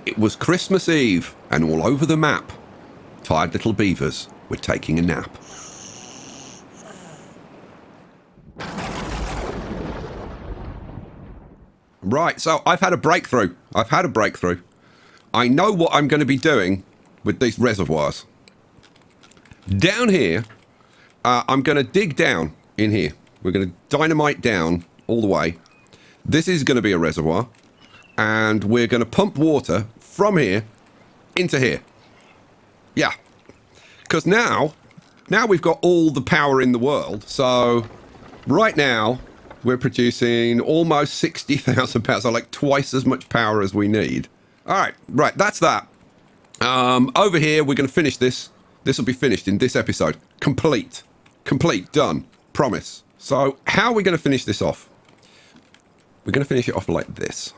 It was Christmas Eve, and all over the map, tired little beavers were taking a nap. Right, so I've had a breakthrough. I know what I'm going to be doing with these reservoirs. Down here, I'm going to dig down in here. We're going to dynamite down all the way. This is going to be a reservoir. And we're going to pump water from here into here. Yeah. Because now we've got all the power in the world. So right now, we're producing almost 60,000 pounds. So like twice as much power as we need. All right. Right. That's that. Over here, we're going to finish this. This will be finished in this episode. Complete. Done. Promise. So how are we going to finish this off? We're going to finish it off like this.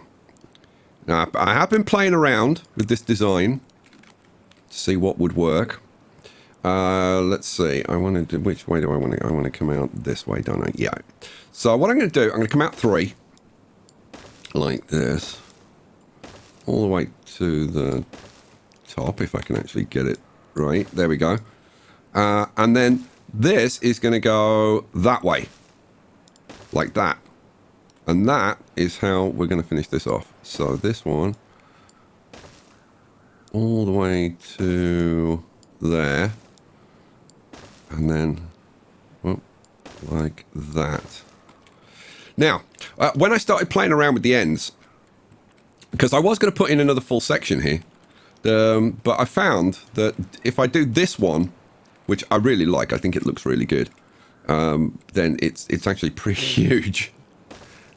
Now, I have been playing around with this design to see what would work. Let's see. I want to do, which way do I want to? I want to come out this way, don't I? Yeah. So what I'm going to do, I'm going to come out 3 like this, all the way to the top, if I can actually get it right. There we go. And then this is going to go that way, like that. And that is how we're going to finish this off. So this one, all the way to there. And then, well, like that. Now, when I started playing around with the ends, because I was going to put in another full section here, but I found that if I do this one, which I really like, I think it looks really good, then it's actually pretty huge.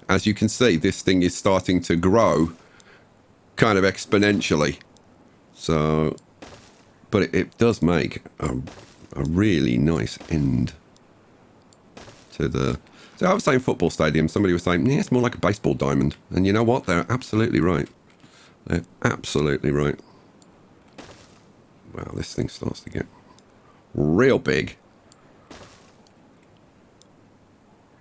As you can see, this thing is starting to grow kind of exponentially. So, but it does make a really nice end to the... So I was saying football stadium. Somebody was saying, yeah, it's more like a baseball diamond. And you know what? They're absolutely right. They're absolutely right. Wow, this thing starts to get real big.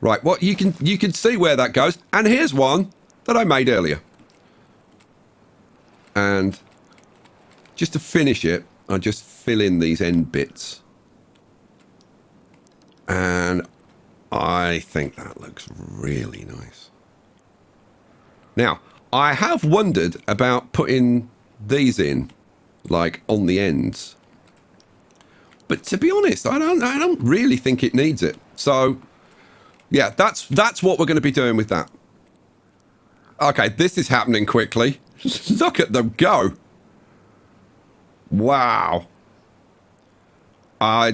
Right, well, you can see where that goes. And here's one that I made earlier. And just to finish it, I just fill in these end bits. And I think that looks really nice. Now, I have wondered about putting these in, like, on the ends. But to be honest, I don't really think it needs it. So... yeah, that's what we're going to be doing with that. Okay, this is happening quickly. Look at them go. Wow. I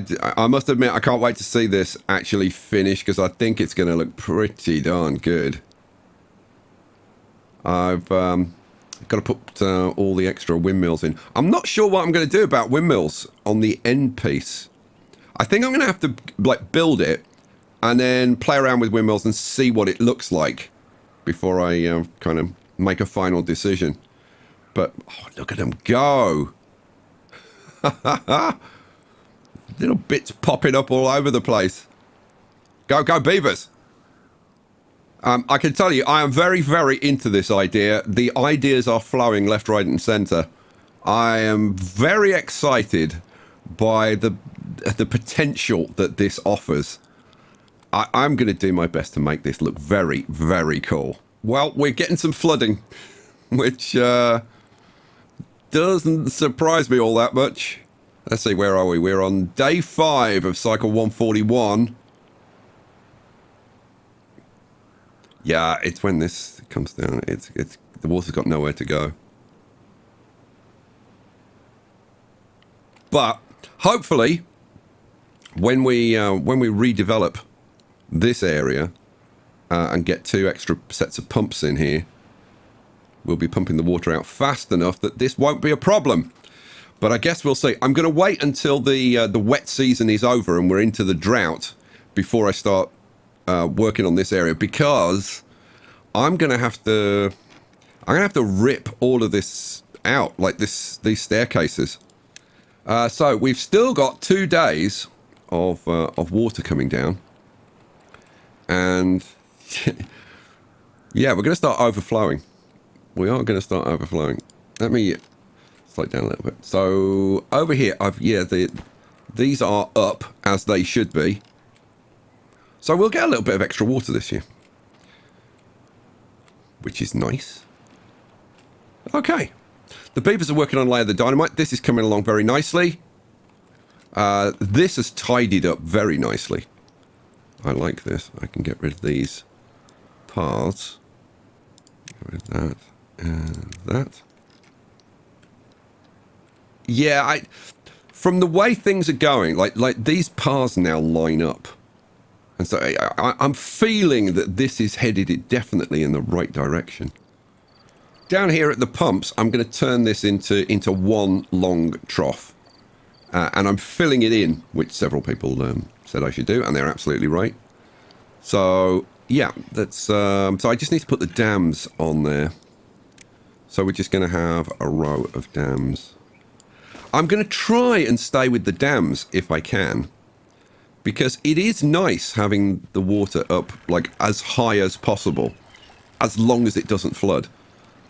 must admit, I can't wait to see this actually finish, because I think it's going to look pretty darn good. I've got to put all the extra windmills in. I'm not sure what I'm going to do about windmills on the end piece. I think I'm going to have to like build it and then play around with windmills and see what it looks like before I kind of make a final decision. But oh, look at them go. Little bits popping up all over the place. Go beavers. I can tell you, I am very, very into this idea. The ideas are flowing left, right, and centre. I am very excited by the potential that this offers. I'm going to do my best to make this look very, very cool. Well, we're getting some flooding, which doesn't surprise me all that much. Let's see, where are we? We're on day 5 of cycle 141. Yeah, it's when this comes down. It's the water's got nowhere to go. But hopefully, when we redevelop this area and get 2 extra sets of pumps in here, we'll be pumping the water out fast enough that this won't be a problem. But I guess we'll see. I'm going to wait until the wet season is over and we're into the drought before I start working on this area, because I'm going to have to rip all of this out, like these staircases. So we've still got 2 days of water coming down. And yeah, we're going to start overflowing. We are going to start overflowing. let me slow it down a little bit. So over here, these are up as they should be. So we'll get a little bit of extra water this year, which is nice. Okay. The beavers are working on a layer of the dynamite. This is coming along very nicely. This has tidied up very nicely. I like this. I can get rid of these paths. Get rid of that and that. Yeah, from the way things are going, like these paths now line up. And so I'm feeling that this is headed definitely in the right direction. Down here at the pumps, I'm going to turn this into one long trough. And I'm filling it in, which several people said I should do, and they're absolutely right. So, yeah, that's... so I just need to put the dams on there. So we're just going to have a row of dams. I'm going to try and stay with the dams if I can. Because it is nice having the water up, like, as high as possible. As long as it doesn't flood.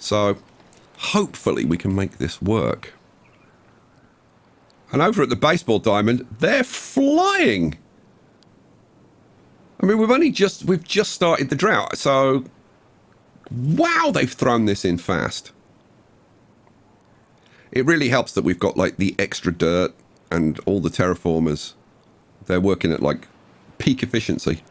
So, hopefully we can make this work. And over at the baseball diamond, they're flying. I mean, we've just started the drought, so wow, they've thrown this in fast. It really helps that we've got like the extra dirt and all the terraformers. They're working at like peak efficiency.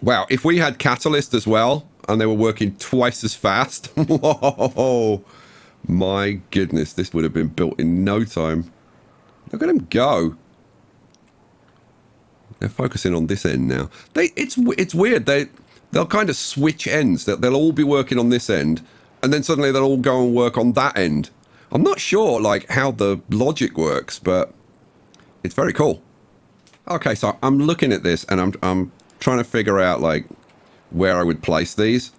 Wow, if we had Catalyst as well, and they were working twice as fast, whoa. My goodness, this would have been built in no time. Look at them go. They're focusing on this end now. It's weird. They'll kind of switch ends. They'll all be working on this end, and then suddenly they'll all go and work on that end. I'm not sure like how the logic works, but it's very cool. Okay, so I'm looking at this, and I'm trying to figure out like where I would place these.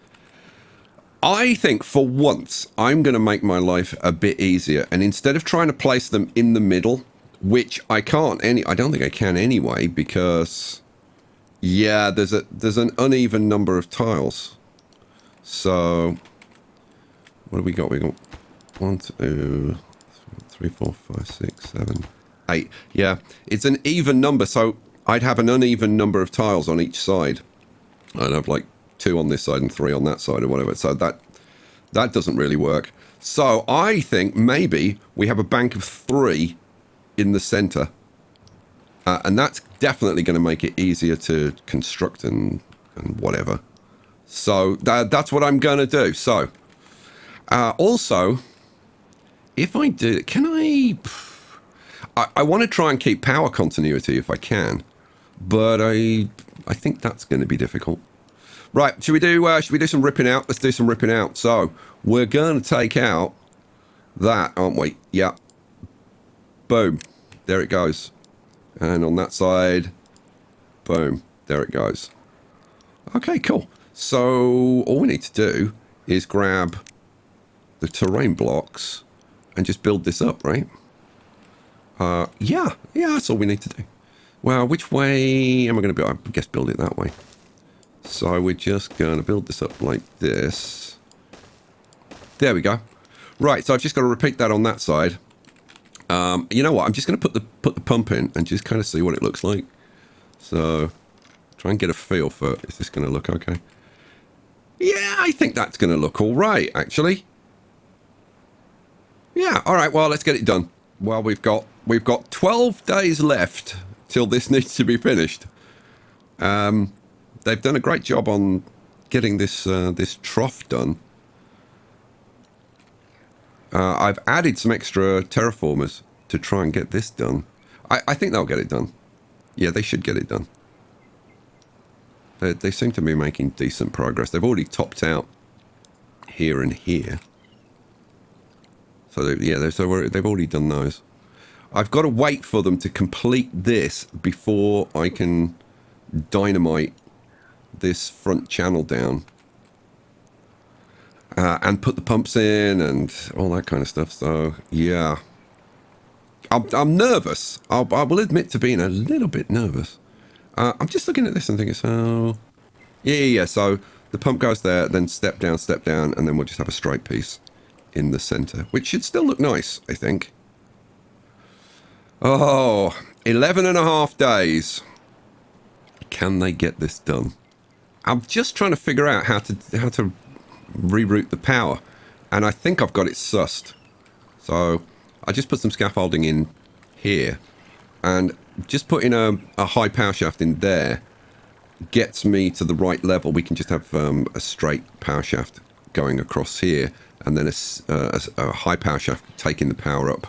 I think for once, I'm going to make my life a bit easier. And instead of trying to place them in the middle, which I can't I don't think I can anyway, because, yeah, there's an uneven number of tiles. So, what have we got? We got 1, 2, 3, 4, 5, 6, 7, 8. Yeah, it's an even number. So I'd have an uneven number of tiles on each side. I'd have like 2 on this side and 3 on that side or whatever. So that doesn't really work. So I think maybe we have a bank of 3 in the center. And that's definitely going to make it easier to construct and whatever. So that's what I'm going to do. So also, if I do, can I want to try and keep power continuity if I can. But I think that's going to be difficult. Right, should we do some ripping out? Let's do some ripping out. So, we're going to take out that, aren't we? Yeah. Boom. There it goes. And on that side, boom. There it goes. Okay, cool. So, all we need to do is grab the terrain blocks and just build this up, right? Yeah, that's all we need to do. Well, which way am I going to build? I guess build it that way. So we're just going to build this up like this. There we go. Right, so I've just got to repeat that on that side. You know what? I'm just going to put the pump in and just kind of see what it looks like. So try and get a feel for, is this going to look okay? Yeah, I think that's going to look all right, actually. Yeah, all right, well, let's get it done. Well, we've got 12 days left till this needs to be finished. They've done a great job on getting this this trough done. I've added some extra terraformers to try and get this done. I think they'll get it done. Yeah, they should get it done. They seem to be making decent progress. They've already topped out here and here. So they've already done those. I've got to wait for them to complete this before I can dynamite this front channel down and put the pumps in and all that kind of stuff. So yeah, I'm nervous. I will admit to being a little bit nervous. I'm just looking at this and thinking, so yeah. So the pump goes there, then step down, and then we'll just have a straight piece in the center, which should still look nice, I think. Oh, 11 and a half days. Can they get this done? I'm just trying to figure out how to reroute the power, and I think I've got it sussed. So I just put some scaffolding in here, and just putting a high power shaft in there gets me to the right level. We can just have a straight power shaft going across here, and then a high power shaft taking the power up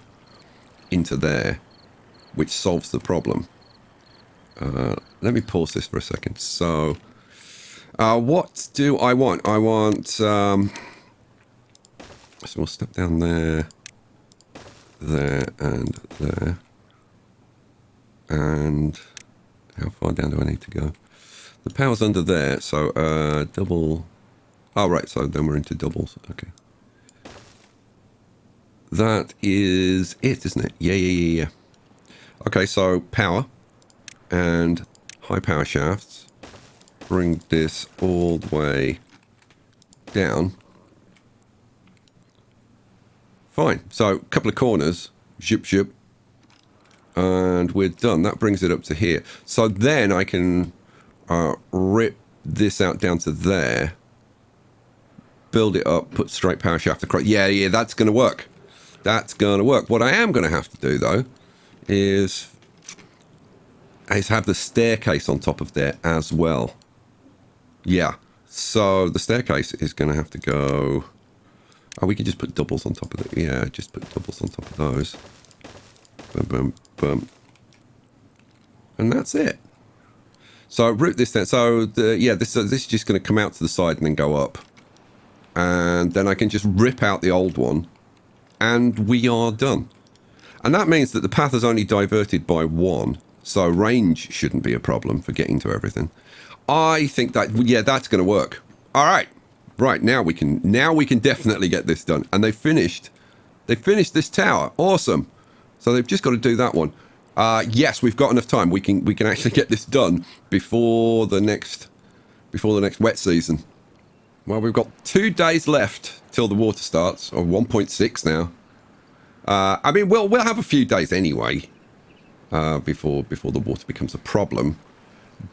into there, which solves the problem. Let me pause this for a second. So what do I want? I want so we'll step down there, and there, and how far down do I need to go? The power's under there, so double. Oh, right, so then we're into doubles. Okay. That is it, isn't it? Yeah. Okay, so power and high power shafts. Bring this all the way down. Fine. So a couple of corners. Zip. And we're done. That brings it up to here. So then I can rip this out down to there. Build it up. Put straight power shaft across. Yeah, that's going to work. That's going to work. What I am going to have to do, though, is have the staircase on top of there as well. Yeah. So the staircase is going to have to go... Oh, we can just put doubles on top of it. Yeah, just put doubles on top of those. Boom. And that's it. So route this down. So this is just going to come out to the side and then go up. And then I can just rip out the old one. And we are done. And that means that the path is only diverted by 1. So range shouldn't be a problem for getting to everything. I think that, that's going to work. All right. Right, now we can definitely get this done. And they finished this tower. Awesome. So they've just got to do that one. Yes, we've got enough time. We can actually get this done before the next wet season. Well, we've got 2 days left till the water starts, or 1.6 now. I mean, we'll have a few days anyway before the water becomes a problem.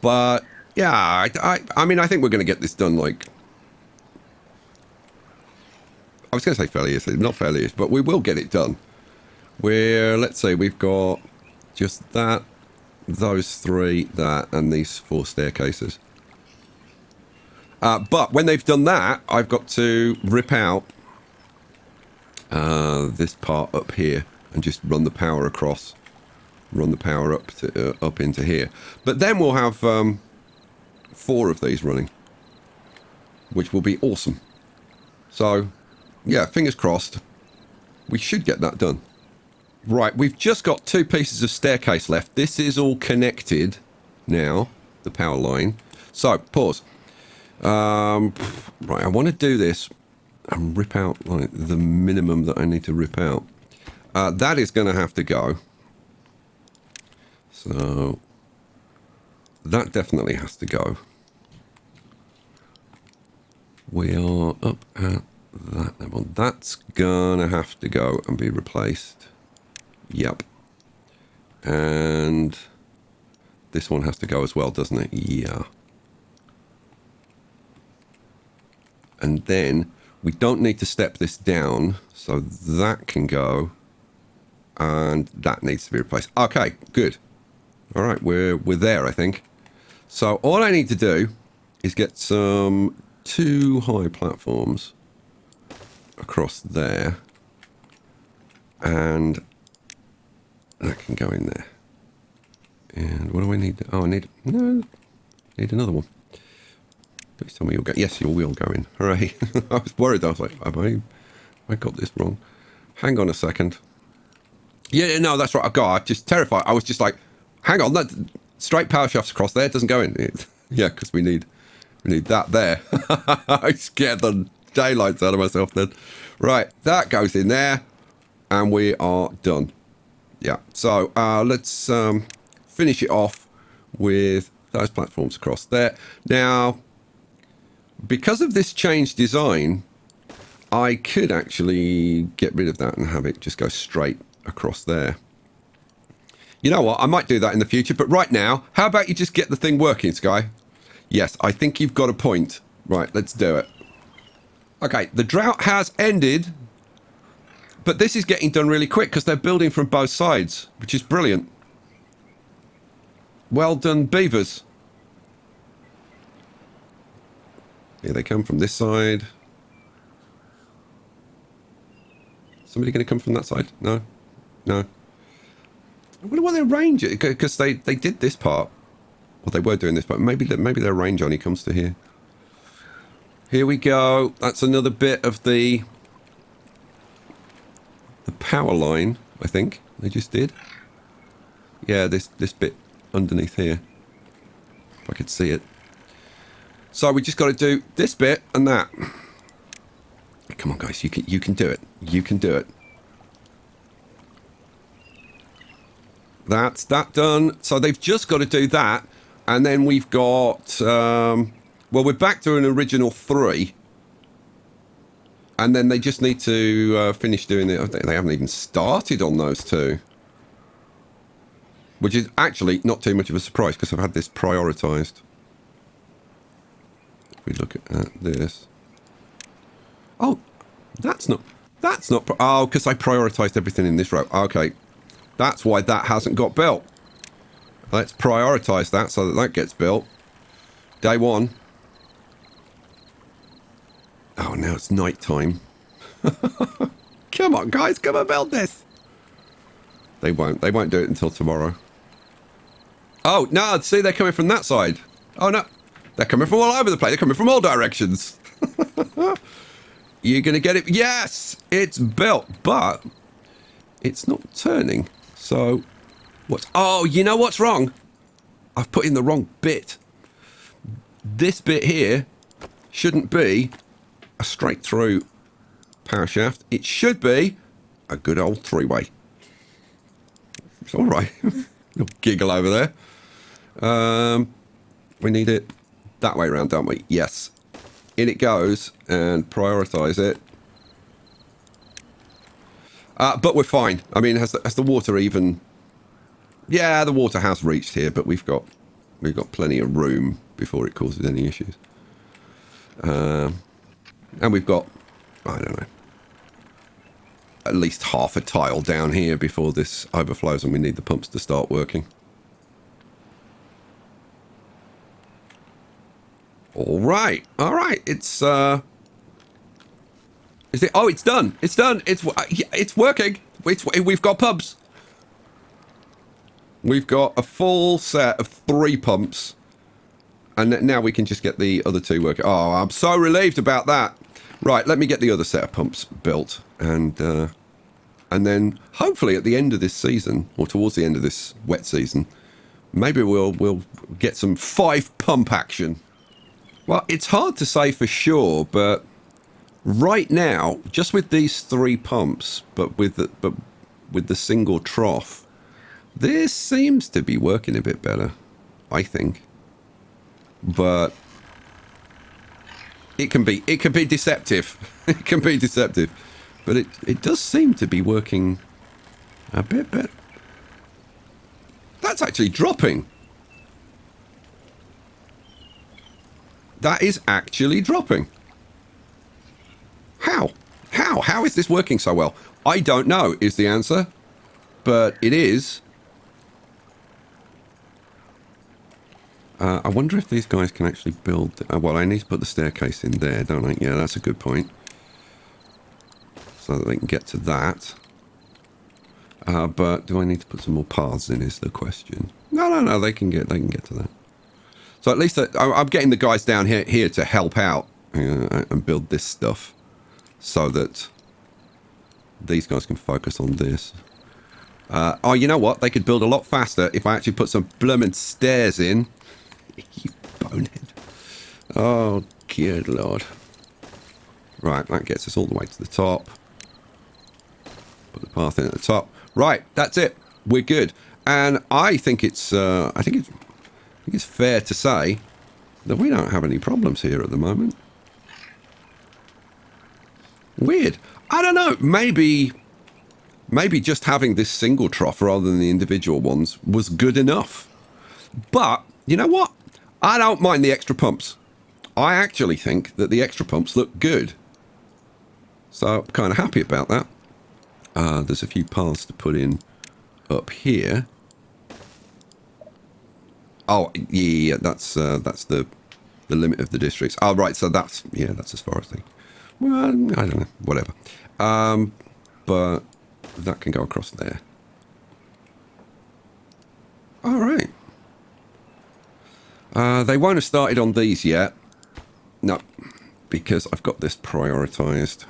But yeah, I mean, I think we're going to get this done. Like, I was going to say fairly easily, not fairly easily, but we will get it done. Let's say we've got just that, those 3, that, and these 4 staircases. But when they've done that, I've got to rip out this part up here and just run the power across, run the power up into here. But then we'll have 4 of these running, which will be awesome. So, yeah, fingers crossed. We should get that done. Right, we've just got 2 pieces of staircase left. This is all connected now, the power line. So, pause. Right, I want to do this and rip out like the minimum that I need to rip out. That is going to have to go. So, that definitely has to go. We are up at that level. That's going to have to go and be replaced. Yep. And this one has to go as well, doesn't it? Yeah. And then we don't need to step this down, so that can go, and that needs to be replaced. Okay, good. All right, we're there, I think. So all I need to do is get some 2 high platforms across there, and that can go in there. And what do I need? Oh, I need another one. Please tell me you'll go. Yes, you will go in. Hooray. I was worried. I was like, have I got this wrong? Hang on a second. Yeah, no, that's right. God, I'm just terrified. I was just like, hang on, that straight power shafts across there doesn't go in. Yeah, because we need that there. I scared the daylights out of myself then. Right, that goes in there, and we are done. Yeah, so let's finish it off with those platforms across there. Now, because of this changed design, I could actually get rid of that and have it just go straight across there. You know what? I might do that in the future, but right now, how about you just get the thing working, Sky? Yes, I think you've got a point. Right, let's do it. Okay, the drought has ended, but this is getting done really quick because they're building from both sides, which is brilliant. Well done, beavers. Here they come from this side. Somebody going to come from that side? No? No. I wonder why they range it, because they did this part. Well, they were doing this part. Maybe their range only comes to here. Here we go. That's another bit of the power line, I think they just did. Yeah, this bit underneath here. If I could see it. So we just got to do this bit and that. Come on, guys, you can do it. You can do it. That's that done. So they've just got to do that, and then we've got. Well, we're back to an original 3, and then they just need to finish doing it. They haven't even started on those 2, which is actually not too much of a surprise because I've had this prioritized. If we look at this. Oh, that's not, oh, because I prioritized everything in this row. Okay, that's why that hasn't got built. Let's prioritize that so that that gets built. Day 1. Oh, now it's night time. Come on, guys, come and build this. They won't do it until tomorrow. Oh, no, see, they're coming from that side. Oh, no, they're coming from all over the place. They're coming from all directions. You're going to get it. Yes, it's built, but it's not turning. So what's... Oh, you know what's wrong? I've put in the wrong bit. This bit here shouldn't be a straight through power shaft. It should be a good old 3-way. It's all right. Little giggle over there. We need it that way around, don't we? Yes. In it goes, and prioritize it. But we're fine. I mean, has the water even... Yeah, the water has reached here, but we've got plenty of room before it causes any issues. And we've got, I don't know, at least half a tile down here before this overflows and we need the pumps to start working. All right. It's is it? Oh, it's done. It's done. It's working. We've got pumps. We've got a full set of 3 pumps, and now we can just get the other 2 working. Oh, I'm so relieved about that. Right, let me get the other set of pumps built, and then hopefully at the end of this season, or towards the end of this wet season, maybe we'll get some 5 pump action. Well, it's hard to say for sure, but right now, just with these 3 pumps, but with the single trough, this seems to be working a bit better, I think. But it can be deceptive. It can be deceptive, but it does seem to be working a bit better. That's actually dropping. That is actually dropping. How? How is this working so well? I don't know is the answer, but it is. I wonder if these guys can actually build... well, I need to put the staircase in there, don't I? Yeah, that's a good point. So that they can get to that. But do I need to put some more paths in is the question. No, they can get to that. So at least I'm getting the guys down here to help out and build this stuff so that these guys can focus on this. Oh, you know what? They could build a lot faster if I actually put some blooming stairs in. You bonehead. Oh, good lord. Right, that gets us all the way to the top. Put the path in at the top. Right, that's it. We're good. And I think it's fair to say that we don't have any problems here at the moment. Weird. I don't know. Maybe just having this single trough rather than the individual ones was good enough. But you know what? I don't mind the extra pumps. I actually think that the extra pumps look good. So I'm kind of happy about that. There's a few paths to put in up here. Oh, yeah, that's the limit of the districts. Oh, right, so that's as far as they... Well, I don't know, whatever. But that can go across there. All right. They won't have started on these yet. No, because I've got this prioritized.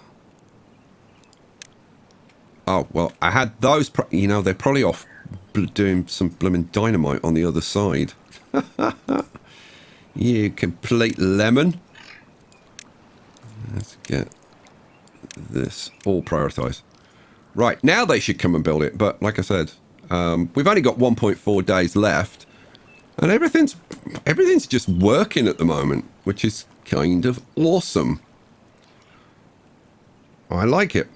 Oh, well, I had those... they're probably off doing some blooming dynamite on the other side. You complete lemon. Let's get this all prioritized. Right, now they should come and build it. But like I said, we've only got 1.4 days left. And everything's just working at the moment, which is kind of awesome. I like it.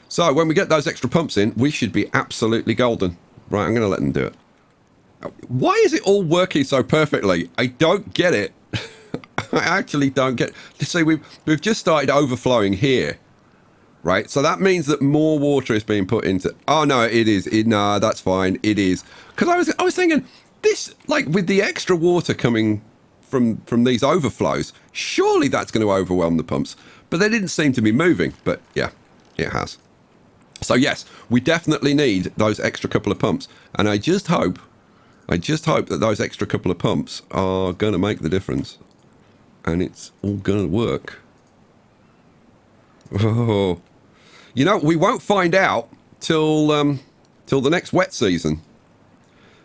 So when we get those extra pumps in, we should be absolutely golden. Right, I'm going to let them do it. Why is it all working so perfectly? I don't get it. I actually don't get it. See, we've just started overflowing here. Right, so that means that more water is being put into... Oh, no, it is. No, that's fine. It is. Because I was thinking, this, like, with the extra water coming from these overflows, surely that's going to overwhelm the pumps. But they didn't seem to be moving. But, yeah, it has. So, yes, we definitely need those extra couple of pumps. And I just hope that those extra couple of pumps are going to make the difference. And it's all going to work. Oh, we won't find out till the next wet season.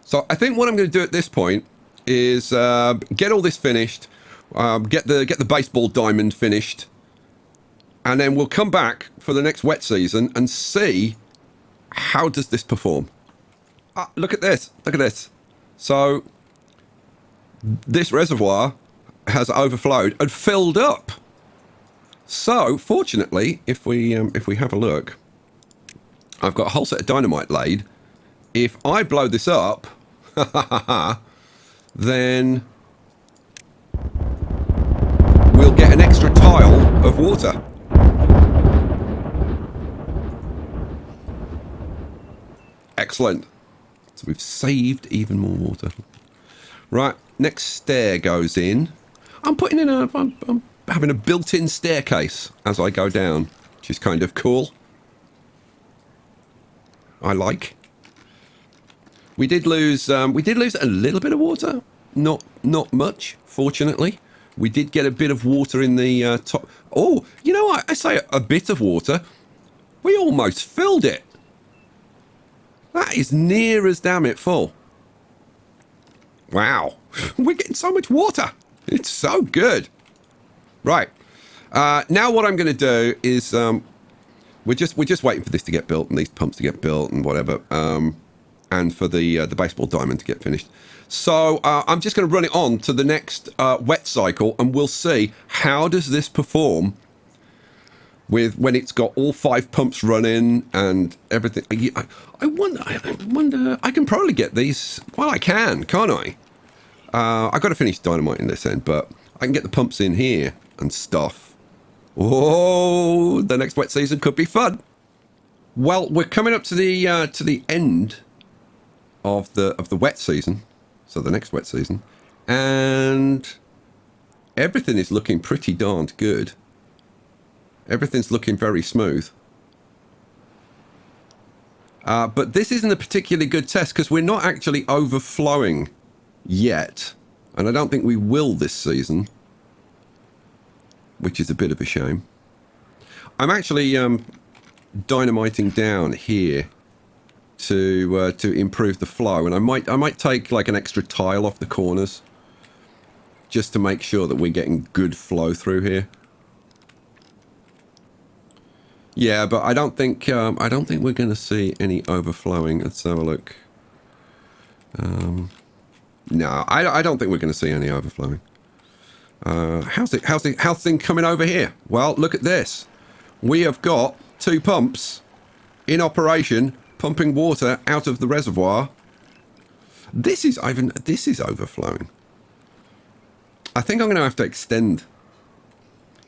So I think what I'm going to do at this point is get all this finished, get the baseball diamond finished, and then we'll come back for the next wet season and see how does this perform. Look at this. Look at this. So this reservoir has overflowed and filled up. So, fortunately, if we have a look, I've got a whole set of dynamite laid. If I blow this up, then we'll get an extra tile of water. Excellent. So we've saved even more water. Right, next stair goes in. I'm putting in I'm having a built-in staircase as I go down, which is kind of cool. I like. We did lose a little bit of water, not much, fortunately. We did get a bit of water in the top. Oh, you know what? I say a bit of water. We almost filled it. That is near as damn it full. Wow, we're getting so much water. It's so good. Right. Now what I'm going to do is we're just waiting for this to get built and these pumps to get built and whatever, and for the baseball diamond to get finished. So I'm just going to run it on to the next wet cycle, and we'll see how does this perform with when it's got all 5 pumps running and everything. I wonder. I can probably get these. Well, I can, can't I? I've got to finish dynamite in this end, but I can get the pumps in here and stuff. Oh, the next wet season could be fun. Well, we're coming up to the end of the wet season, so the next wet season, and everything is looking pretty darned good. Everything's looking very smooth. But this isn't a particularly good test because we're not actually overflowing yet, and I don't think we will this season, which is a bit of a shame. I'm actually dynamiting down here to improve the flow, and I might take like an extra tile off the corners just to make sure that we're getting good flow through here. Yeah, but I don't think we're going to see any overflowing. Let's have a look. No, I don't think we're going to see any overflowing. How's thing coming over here? Well, look at this. we have got 2 pumps in operation, pumping water out of the reservoir. This is overflowing. I think I'm going to have to extend.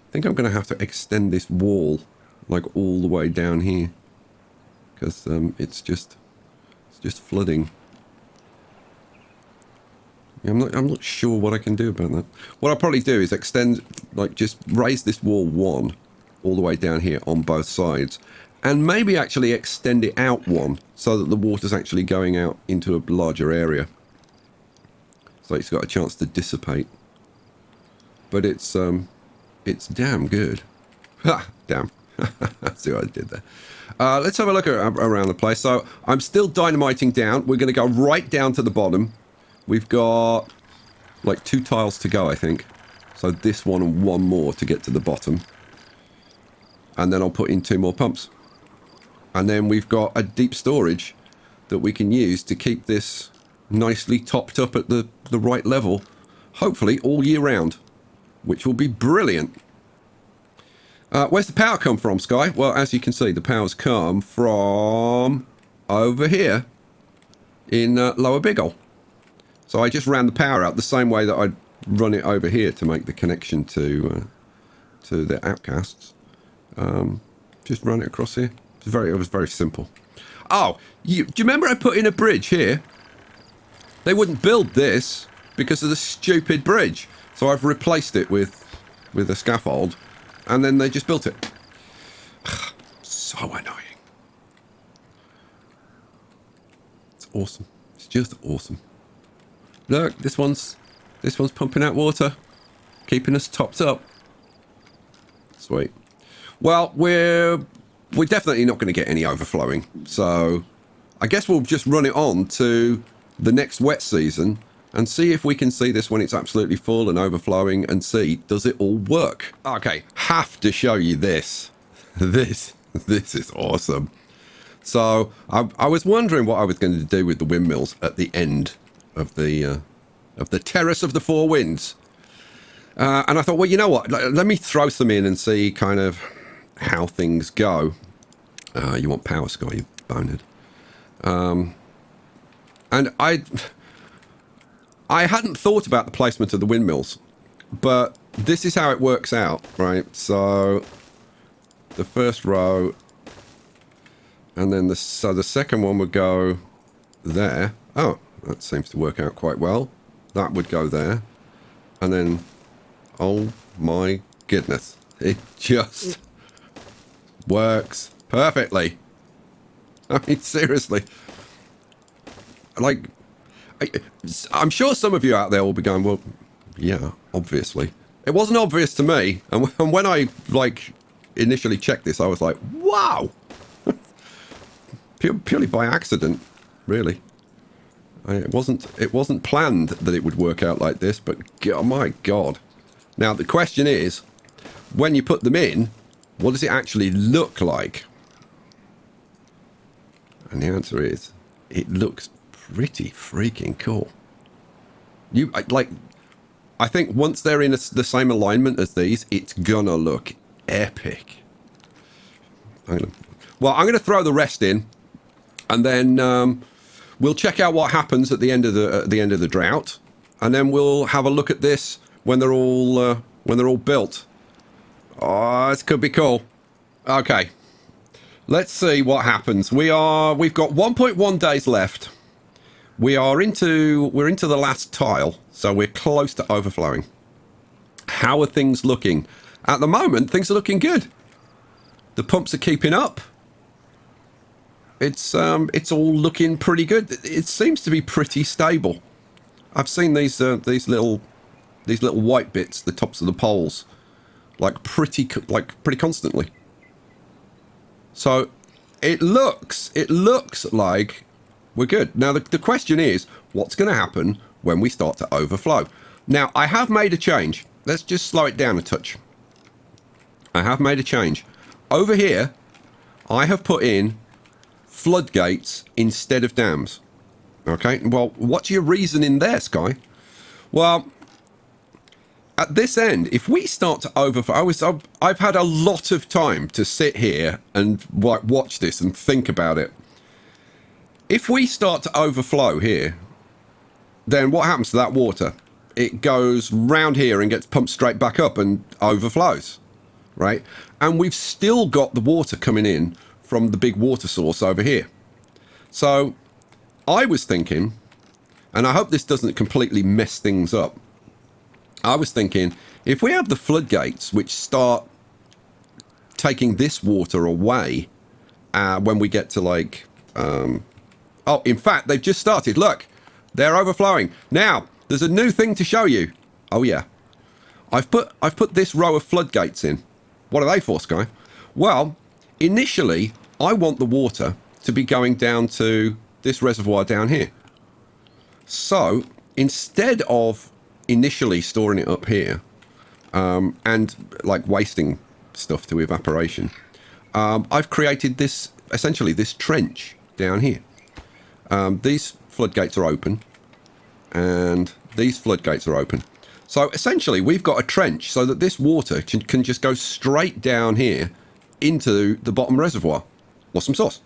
I think I'm going to have to extend this wall like all the way down here, because it's just flooding. I'm not sure what I can do about that. What I'll probably do is extend, like just raise this wall 1 all the way down here on both sides, and maybe actually extend it out 1 so that the water's actually going out into a larger area, so it's got a chance to dissipate. But it's damn good. Ha! Damn. See what I did there. Let's have a look around the place. So I'm still dynamiting down. We're going to go right down to the bottom. We've got like 2 tiles to go, I think. So this one and 1 more to get to the bottom. And then I'll put in 2 more pumps. And then we've got a deep storage that we can use to keep this nicely topped up at the right level. Hopefully all year round, which will be brilliant. Where's the power come from, Sky? Well, as you can see, the power's come from over here in Lower Biggle. So I just ran the power out the same way that I'd run it over here to make the connection to the outcasts. Just run it across here. It was very simple. Oh, do you remember I put in a bridge here? They wouldn't build this because of the stupid bridge. So I've replaced it with a scaffold, and then they just built it. So annoying. It's awesome. It's just awesome. Look, this one's pumping out water, keeping us topped up. Sweet. Well, we're definitely not going to get any overflowing, so I guess we'll just run it on to the next wet season and see if we can see this when it's absolutely full and overflowing, and see, does it all work? Okay, have to show you this. This is awesome. So I was wondering what I was going to do with the windmills at the end of the Terrace of the Four Winds. And I thought, well, you know what? Let me throw some in and see kind of how things go. You want power, Sky, you bonehead. And I hadn't thought about the placement of the windmills, but this is how it works out, right? So the first row, and then the second one would go there. Oh, that seems to work out quite well. That would go there, and then, oh my goodness, it just works perfectly. I mean, seriously. Like, I'm sure some of you out there will be going, well, yeah, obviously. It wasn't obvious to me, and when I, like, initially checked this, I was like, wow! Purely by accident, really. It wasn't planned that it would work out like this, but oh my God. Now, the question is, when you put them in, what does it actually look like? And the answer is, it looks pretty freaking cool. I think once they're in the same alignment as these, it's gonna look epic. I'm gonna throw the rest in, and then we'll check out what happens at the end of the drought, and then we'll have a look at this when they're all built. Oh, this could be cool. Okay, let's see what happens. We've got 1.1 days left. We're into the last tile, so we're close to overflowing. How are things looking? At the moment, things are looking good. The pumps are keeping up. It's all looking pretty good. It seems to be pretty stable. I've seen these little white bits, the tops of the poles, like pretty constantly. So it looks like we're good. Now the question is, what's going to happen when we start to overflow? Now I have made a change. Let's just slow it down a touch. I have made a change. Over here, I have put in floodgates instead of dams. Okay, well, what's your reason in there, Sky? Well, at this end, if we start to overflow, I've had a lot of time to sit here and watch this and think about it. If we start to overflow here, then what happens to that water? It goes round here and gets pumped straight back up and overflows, right? And we've still got the water coming in from the big water source over here. So I was thinking, and I hope this doesn't completely mess things up, I was thinking, if we have the floodgates which start taking this water away when we get to like... oh, in fact, they've just started. Look, they're overflowing. Now, there's a new thing to show you. Oh, yeah. I've put this row of floodgates in. What are they for, Sky? Well, initially, I want the water to be going down to this reservoir down here. So, instead of initially storing it up here and like wasting stuff to evaporation, I've created this, essentially this trench down here. These floodgates are open and these floodgates are open. So essentially we've got a trench so that this water can just go straight down here into the bottom reservoir. Awesome sauce.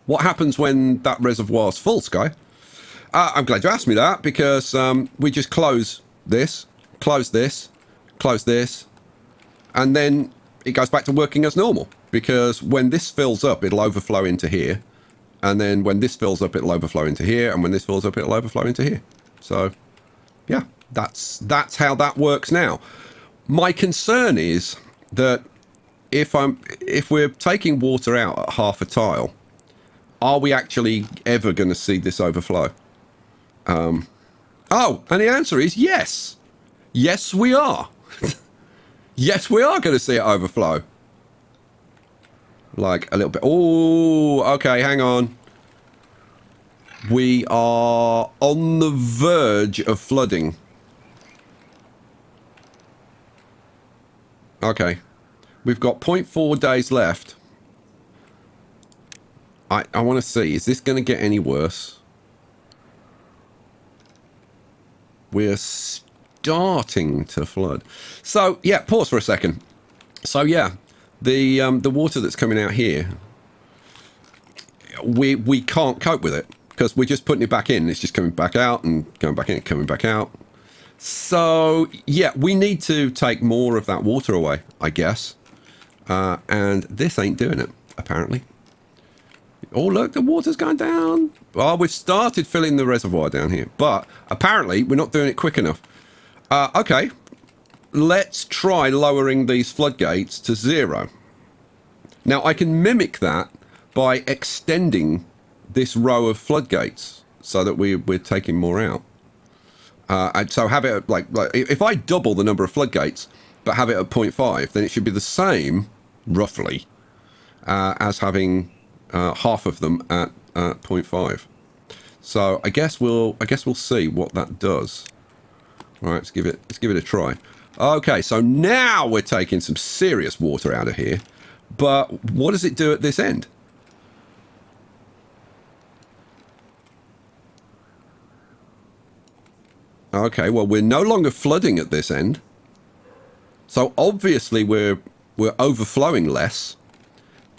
What happens when that reservoir's full, Sky? I'm glad you asked me that, because we just close this, close this, close this, and then it goes back to working as normal. Because when this fills up, it'll overflow into here. And then when this fills up, it'll overflow into here. And when this fills up, it'll overflow into here. So, yeah, that's how that works now. My concern is that if we're taking water out at half a tile, are we actually ever going to see this overflow? Oh, and the answer is yes. Yes, we are. Yes, we are going to see it overflow. Like a little bit. Oh, okay, hang on. We are on the verge of flooding. Okay. We've got 0.4 days left. I want to see, is this going to get any worse? We're starting to flood. So, yeah, pause for a second. So, yeah, the water that's coming out here, we can't cope with it because we're just putting it back in. It's just coming back out and going back in, coming back out. So, yeah, we need to take more of that water away, I guess. And this ain't doing it, apparently. Oh, look, the water's going down. Well, we've started filling the reservoir down here, but apparently we're not doing it quick enough. Okay, let's try lowering these floodgates to 0. Now, I can mimic that by extending this row of floodgates so that we're taking more out. And so have it like if I double the number of floodgates, but have it at 0.5, then it should be the same, roughly, as having half of them at 0.5. So I guess we'll see what that does. All right, let's give it a try. Okay, so now we're taking some serious water out of here, but what does it do at this end? Okay, well, we're no longer flooding at this end, so obviously we're overflowing less,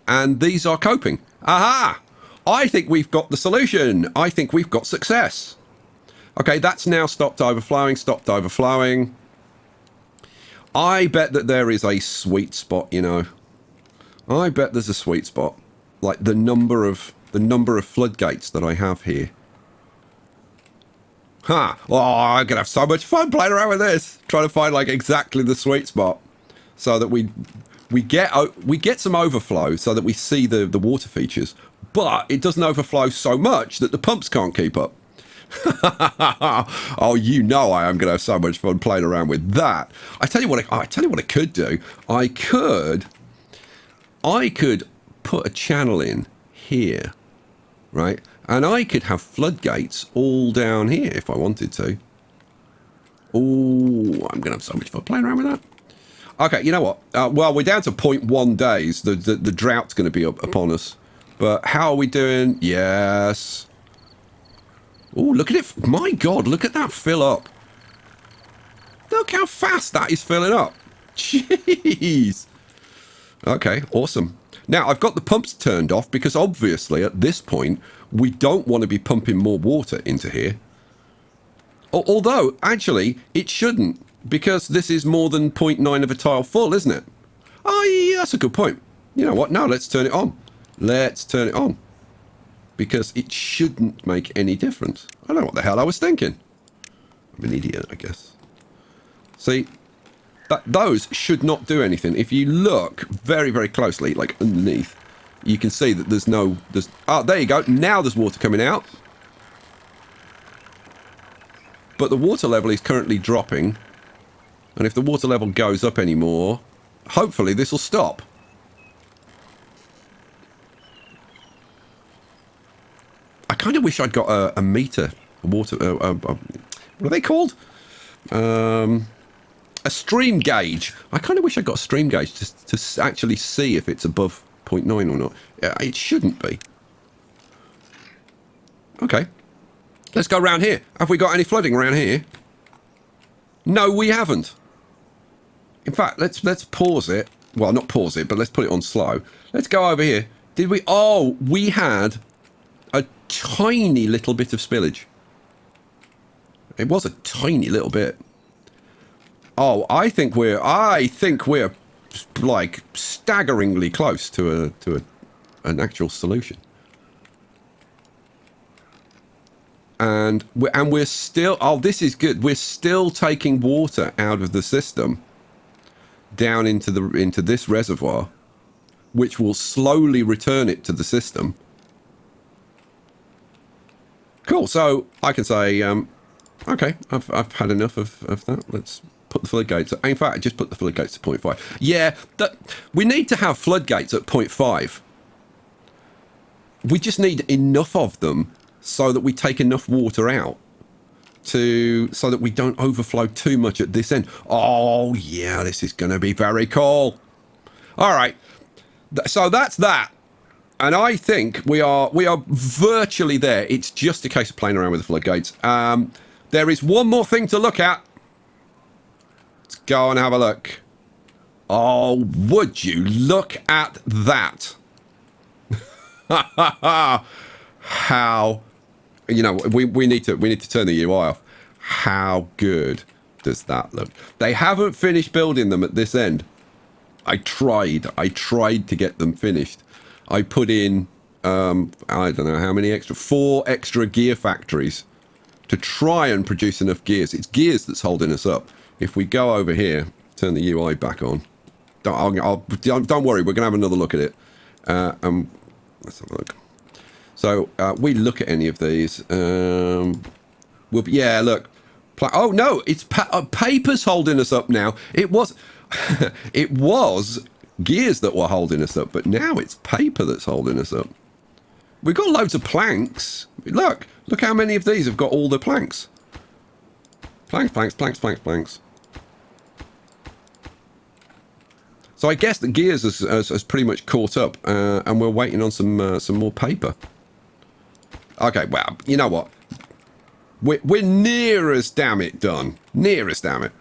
and these are coping. Aha! I think we've got the solution. I think we've got success. Okay, that's now stopped overflowing, I bet that there is a sweet spot, you know. I bet there's a sweet spot. Like the number of floodgates that I have here. Ha! Huh. Oh, I'm gonna have so much fun playing around with this. Trying to find like exactly the sweet spot. So that we get some overflow so that we see the water features, but it doesn't overflow so much that the pumps can't keep up. Oh, you know I am going to have so much fun playing around with that. I tell you what I could do. I could put a channel in here, right? And I could have floodgates all down here if I wanted to. Oh, I'm going to have so much fun playing around with that. Okay, you know what? Well, we're down to 0.1 days. The drought's going to be upon us. But how are we doing? Yes. Oh, look at it. My God, look at that fill up. Look how fast that is filling up. Jeez. Okay, awesome. Now, I've got the pumps turned off because obviously at this point, we don't want to be pumping more water into here. Although, actually, it shouldn't because this is more than 0.9 of a tile full, isn't it? Oh, yeah, that's a good point. You know what? No, let's turn it on. Let's turn it on. Because it shouldn't make any difference. I don't know what the hell I was thinking. I'm an idiot, I guess. See, those should not do anything. If you look very, very closely, like underneath, you can see that there's no... oh, there you go. Now there's water coming out. But the water level is currently dropping. And if the water level goes up anymore, hopefully this will stop. I kind of wish I'd got a meter, a water... what are they called? A stream gauge. I kind of wish I got a stream gauge to actually see if it's above 0.9 or not. It shouldn't be. Okay. Let's go around here. Have we got any flooding around here? No, we haven't. In fact, let's pause it. Well, not pause it, but let's put it on slow. Let's go over here. Did we... oh, we had a tiny little bit of spillage. It was a tiny little bit. Oh, I think we're like staggeringly close to an actual solution. And we're still, oh, this is good. We're still taking water out of the system down into this reservoir, which will slowly return it to the system. Cool. So I can say, okay, I've had enough of that. Let's put the floodgates. In fact, I just put the floodgates to 0.5. Yeah, we need to have floodgates at 0.5. We just need enough of them so that we take enough water out so that we don't overflow too much at this end. Oh yeah, this is going to be very cool. All right, so that's that. And I think we are virtually there. It's just a case of playing around with the floodgates. There is one more thing to look at. Let's go and have a look. Oh, would you look at that? How, you know, we need to turn the UI off. How good does that look? They haven't finished building them at this end. I tried to get them finished. I put in, I don't know how many 4 extra gear factories to try and produce enough gears. It's gears that's holding us up. If we go over here, turn the UI back on. Don't worry, we're going to have another look at it. Let's have a look. So we look at any of these. Yeah, look. Oh no, it's paper's holding us up now. It was, it was gears that were holding us up, but now it's paper that's holding us up. We've got loads of planks. Look how many of these have got all the planks. Planks. So I guess the gears has pretty much caught up, and we're waiting on some more paper. Okay, well, you know what? We're near as damn it done. Near as damn it.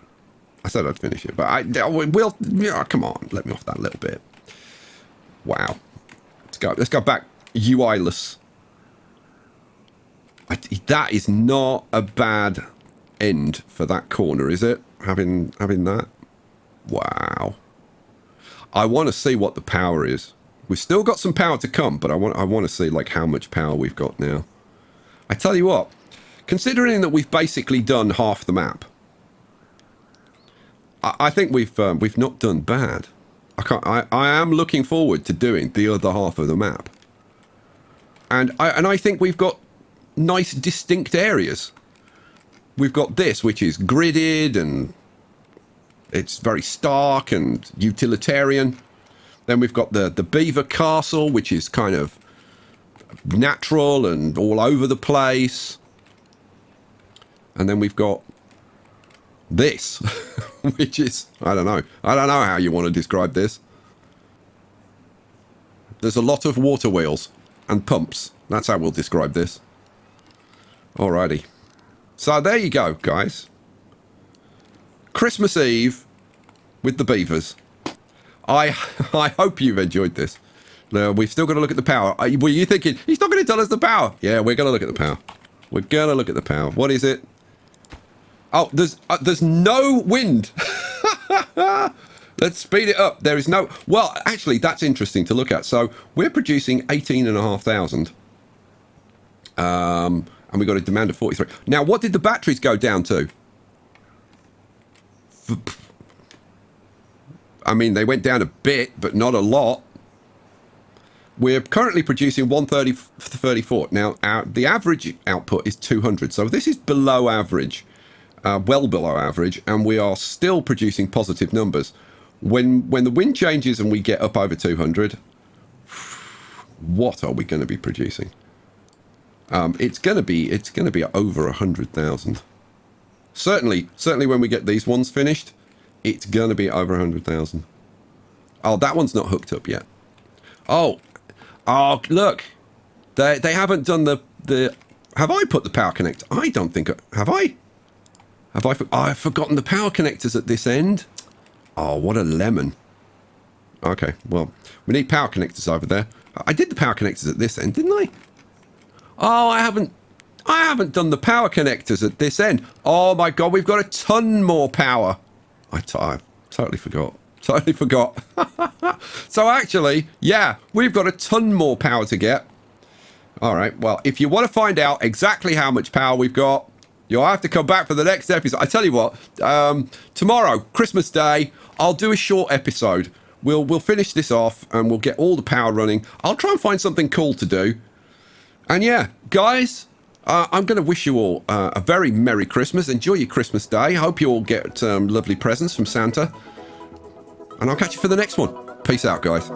I said I'd finish it, but we'll. Yeah, come on, let me off that little bit. Wow. Let's go back UI-less. That is not a bad end for that corner, is it? Having that. Wow. I want to see what the power is. We've still got some power to come, but I want to see like how much power we've got now. I tell you what, considering that we've basically done half the map, I think we've not done bad. I am looking forward to doing the other half of the map, and I think we've got nice distinct areas. We've got this, which is gridded and it's very stark and utilitarian. Then we've got the Beaver Castle, which is kind of natural and all over the place. And then we've got this, which is, I don't know how you want to describe this. There's a lot of water wheels and pumps. That's how we'll describe this. Alrighty. So there you go, guys. Christmas Eve with the beavers. I hope you've enjoyed this. Now, we've still got to look at the power. Were you thinking, he's not going to tell us the power? Yeah, we're going to look at the power. We're going to look at the power. What is it? Oh, there's no wind. Let's speed it up. There is no... Well, actually, that's interesting to look at. So we're producing 18,500. And we've got a demand of 43. Now, what did the batteries go down to? I mean, they went down a bit, but not a lot. We're currently producing 134. Now, the average output is 200. So this is below average, well below average, and we are still producing positive numbers. When the wind changes and we get up over 200, what are we going to be producing? It's going to be over 100,000. Certainly when we get these ones finished, it's going to be over 100,000. Oh, that one's not hooked up yet. Oh, look. They haven't done the... Have I put the power connector? I don't think... Have I? I've forgotten the power connectors at this end. Oh, what a lemon. Okay, well, we need power connectors over there. I did the power connectors at this end, didn't I? Oh, I haven't done the power connectors at this end. Oh my God, we've got a ton more power. I totally forgot. Totally forgot. So actually, yeah, we've got a ton more power to get. All right, well, if you want to find out exactly how much power we've got, you'll have to come back for the next episode. I tell you what, tomorrow, Christmas Day, I'll do a short episode. We'll finish this off and we'll get all the power running. I'll try and find something cool to do. And yeah, guys, I'm going to wish you all a very Merry Christmas. Enjoy your Christmas Day. Hope you all get lovely presents from Santa. And I'll catch you for the next one. Peace out, guys.